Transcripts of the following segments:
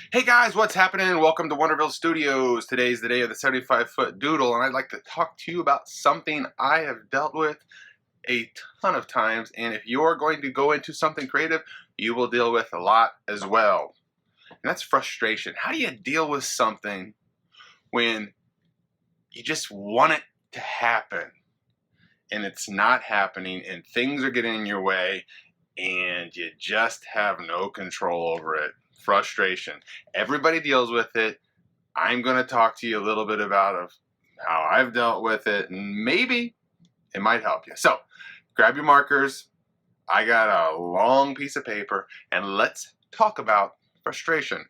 Hey guys, what's happening? Welcome to Wonderville Studios. Today's the day of the 75-foot doodle, and I'd like to talk to you about something I have dealt with a ton of times, and if you're going to go into something creative, you will deal with a lot as well. And that's frustration. How do you deal with something when you just want it to happen and it's not happening and things are getting in your way and you just have no control over it? Frustration. Everybody deals with it. I'm going to talk to you a little bit about how I've dealt with it, and maybe it might help you. So grab your markers. I got a long piece of paper, and let's talk about frustration.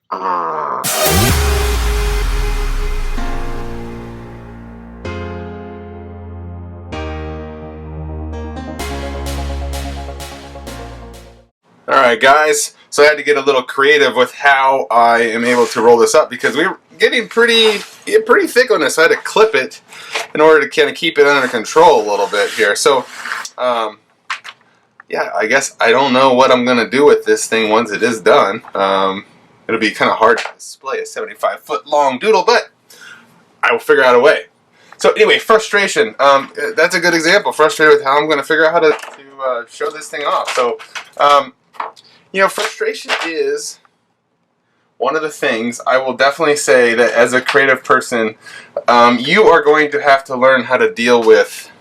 Alright guys, so I had to get a little creative with how I am able to roll this up because we were getting pretty thick on this, so I had to clip it in order to kind of keep it under control a little bit here. So, yeah, I guess I don't know what I'm going to do with this thing once it is done. It'll be kind of hard to display a 75-foot long doodle, but I will figure out a way. So anyway, frustration. That's a good example. Frustrated with how I'm going to figure out how to show this thing off. So, you know, frustration is one of the things I will definitely say that as a creative person, you are going to have to learn how to deal with,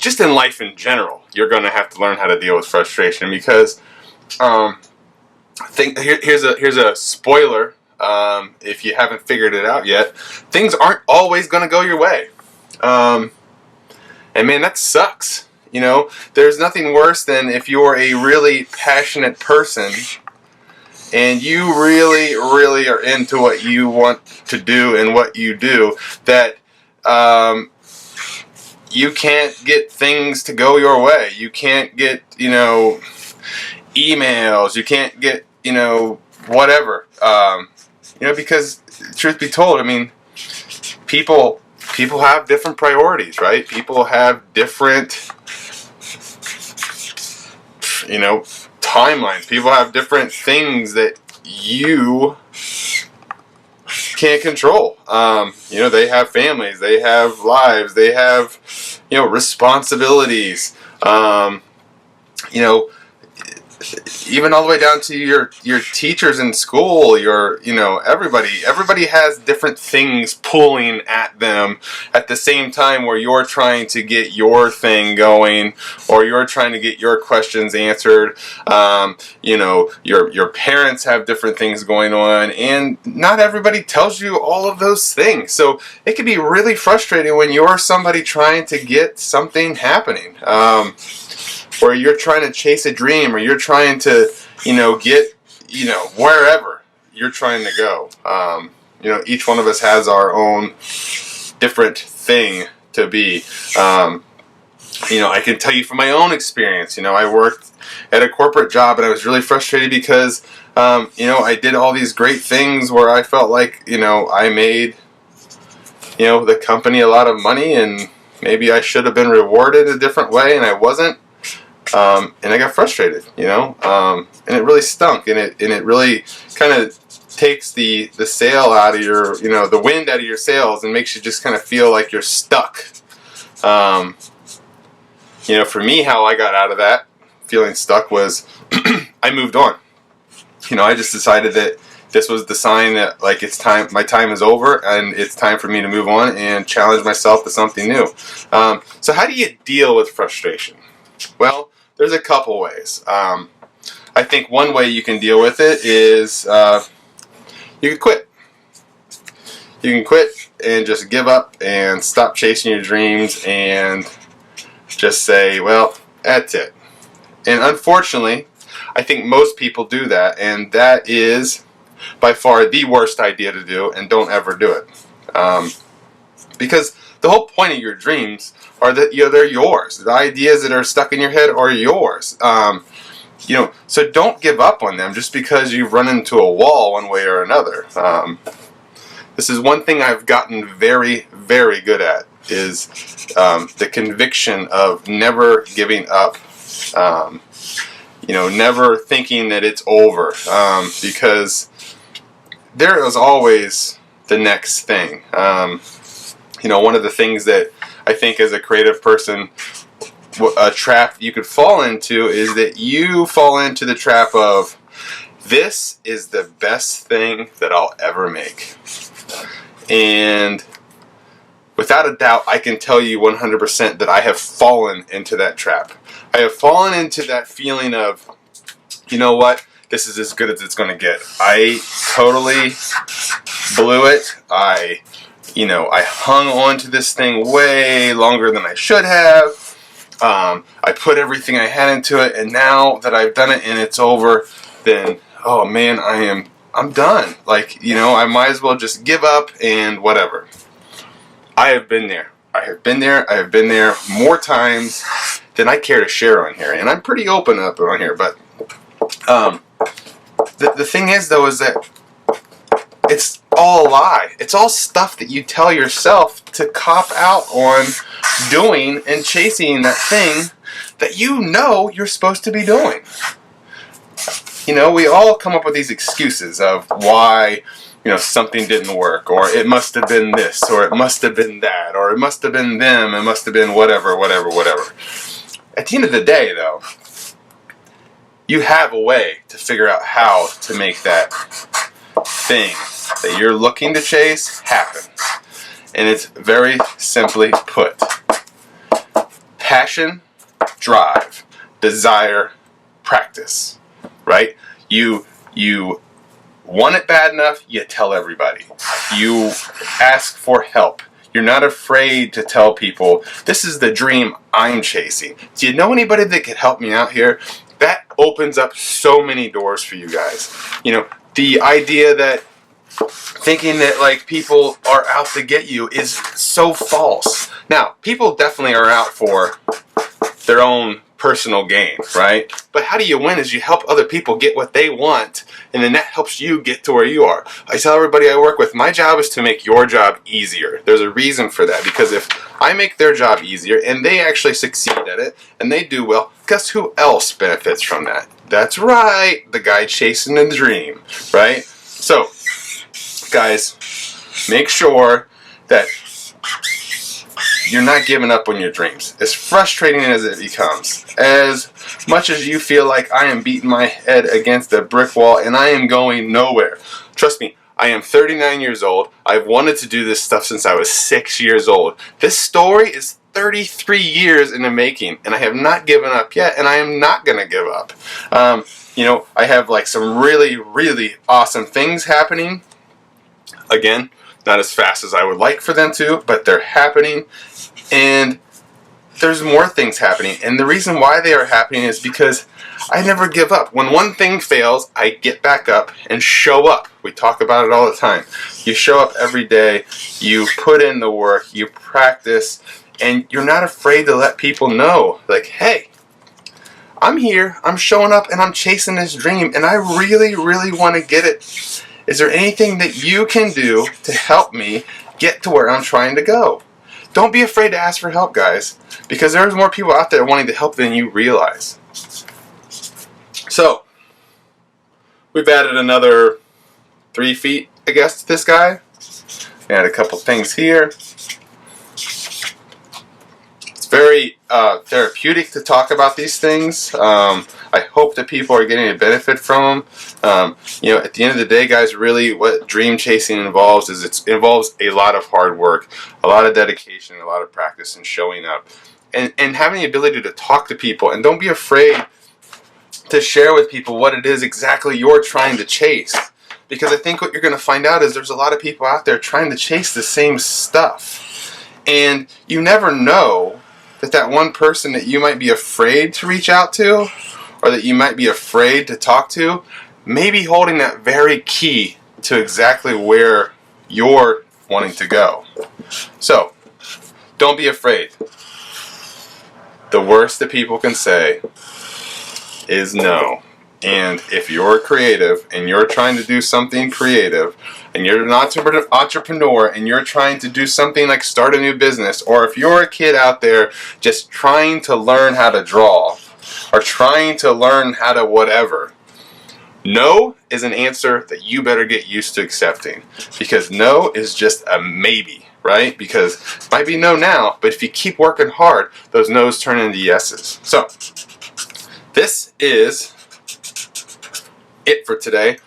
just in life in general, you're going to have to learn how to deal with frustration because, here's a spoiler, if you haven't figured it out yet, things aren't always going to go your way. And man, that sucks. You know, there's nothing worse than if you're a really passionate person and you really are into what you want to do and what you do, that you can't get things to go your way. You can't get, you know, emails. You can't get, you know, whatever. You know, because truth be told, I mean, people have different priorities, right? People have different, you know, timelines. People have different things that you can't control. You know, they have families, they have lives, they have, you know, responsibilities. You know, even all the way down to your teachers in school, you know, everybody has different things pulling at them at the same time where you're trying to get your thing going or you're trying to get your questions answered. You know, your parents have different things going on, and not everybody tells you all of those things. So it can be really frustrating when you're somebody trying to get something happening. Or you're trying to chase a dream, or you're trying to, you know, get, you know, wherever you're trying to go. You know, each one of us has our own different thing to be. You know, I can tell you from my own experience, you know, I worked at a corporate job and I was really frustrated because, you know, I did all these great things where I felt like, you know, I made, you know, the company a lot of money and maybe I should have been rewarded a different way and I wasn't. And I got frustrated, you know, and it really stunk, and it really kind of takes the sail out of your, you know, the wind out of your sails and makes you just kind of feel like you're stuck. You know, for me, how I got out of that feeling stuck was I moved on. You know, I just decided that this was the sign that, like, it's time, my time is over and it's time for me to move on and challenge myself to something new. So how do you deal with frustration? Well, there's a couple ways. I think one way you can deal with it is you can quit. You can quit and just give up and stop chasing your dreams and just say, well, that's it. And unfortunately, I think most people do that, and that is by far the worst idea to do, and don't ever do it. Because the whole point of your dreams are that, you know, they're yours. The ideas that are stuck in your head are yours. You know, so don't give up on them just because you've run into a wall one way or another. This is one thing I've gotten very good at, is the conviction of never giving up. never thinking that it's over, because there is always the next thing. One of the things that I think as a creative person, a trap you could fall into is that you fall into the trap of, this is the best thing that I'll ever make. And without a doubt, I can tell you 100% that I have fallen into that trap. I have fallen into that feeling of, you know what, this is as good as it's going to get. I totally blew it. I hung on to this thing way longer than I should have. I put everything I had into it, and now that I've done it and it's over, then, oh man, I'm done. I might as well just give up and whatever. I have been there. I have been there more times than I care to share on here. And I'm pretty open up on here. But the thing is, though, is that it's all a lie. It's all stuff that you tell yourself to cop out on doing and chasing that thing that you're supposed to be doing. We all come up with these excuses of why something didn't work, or it must have been this, or it must have been that, or it must have been them, it must have been whatever. At the end of the day, though, you have a way to figure out how to make that thing that you're looking to chase happen. And it's very simply put: passion, drive, desire, practice. Right? You want it bad enough, you tell everybody. You ask for help. You're not afraid to tell people, this is the dream I'm chasing. Do you know anybody that could help me out here? That opens up so many doors for you guys. The idea that thinking that people are out to get you is so false. Now, people definitely are out for their own personal gain, right? But how do you win is you help other people get what they want, and then that helps you get to where you are. I tell everybody I work with, my job is to make your job easier. There's a reason for that, because if I make their job easier and they actually succeed at it and they do well, guess who else benefits from that? That's right, the guy chasing the dream, right? So, guys, make sure that you're not giving up on your dreams. As frustrating as it becomes, as much as you feel like I am beating my head against a brick wall and I am going nowhere. Trust me, I am 39 years old. I've wanted to do this stuff since I was 6 years old. This story is 33 years in the making, and I have not given up yet, and I am not going to give up. I have some really, really awesome things happening. Again, not as fast as I would like for them to, but they're happening, and there's more things happening. And the reason why they are happening is because I never give up. When one thing fails, I get back up and show up. We talk about it all the time. You show up every day, you put in the work, you practice, and you're not afraid to let people know, hey, I'm here, I'm showing up, and I'm chasing this dream, and I really, really want to get it. Is there anything that you can do to help me get to where I'm trying to go? Don't be afraid to ask for help, guys, because there's more people out there wanting to help than you realize. So, we've added another 3 feet, I guess, to this guy. We had a couple things here. It's very therapeutic to talk about these things. I hope that people are getting a benefit from them. At the end of the day, guys, really what dream chasing involves is it involves a lot of hard work, a lot of dedication, a lot of practice, and showing up. And having the ability to talk to people. And don't be afraid to share with people what it is exactly you're trying to chase. Because I think what you're going to find out is there's a lot of people out there trying to chase the same stuff. And you never know that one person that you might be afraid to reach out to, or that you might be afraid to talk to, may be holding that very key to exactly where you're wanting to go. So, don't be afraid. The worst that people can say is no. And if you're creative and you're trying to do something creative, and you're an entrepreneur and you're trying to do something like start a new business, or if you're a kid out there just trying to learn how to draw, are trying to learn how to whatever, no is an answer that you better get used to accepting, because no is just a maybe, right? Because it might be no now, but if you keep working hard, those no's turn into yeses. So this is it for today.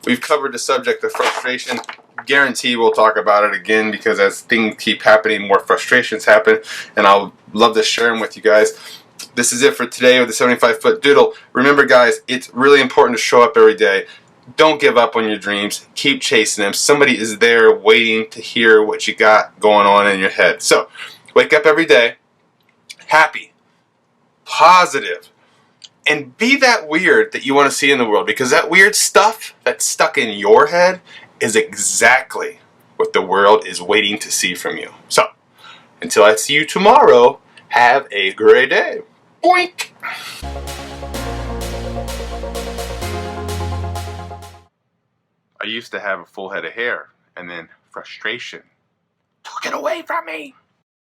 We've covered the subject of frustration. Guarantee we'll talk about it again, because as things keep happening, more frustrations happen, and I'll love to share them with you guys. This is it for today with the 75-foot doodle. Remember, guys, it's really important to show up every day. Don't give up on your dreams. Keep chasing them. Somebody is there waiting to hear what you got going on in your head. So wake up every day happy, positive, and be that weird that you want to see in the world, because that weird stuff that's stuck in your head is exactly what the world is waiting to see from you. So until I see you tomorrow, have a great day. Boink! I used to have a full head of hair, and then frustration took it away from me.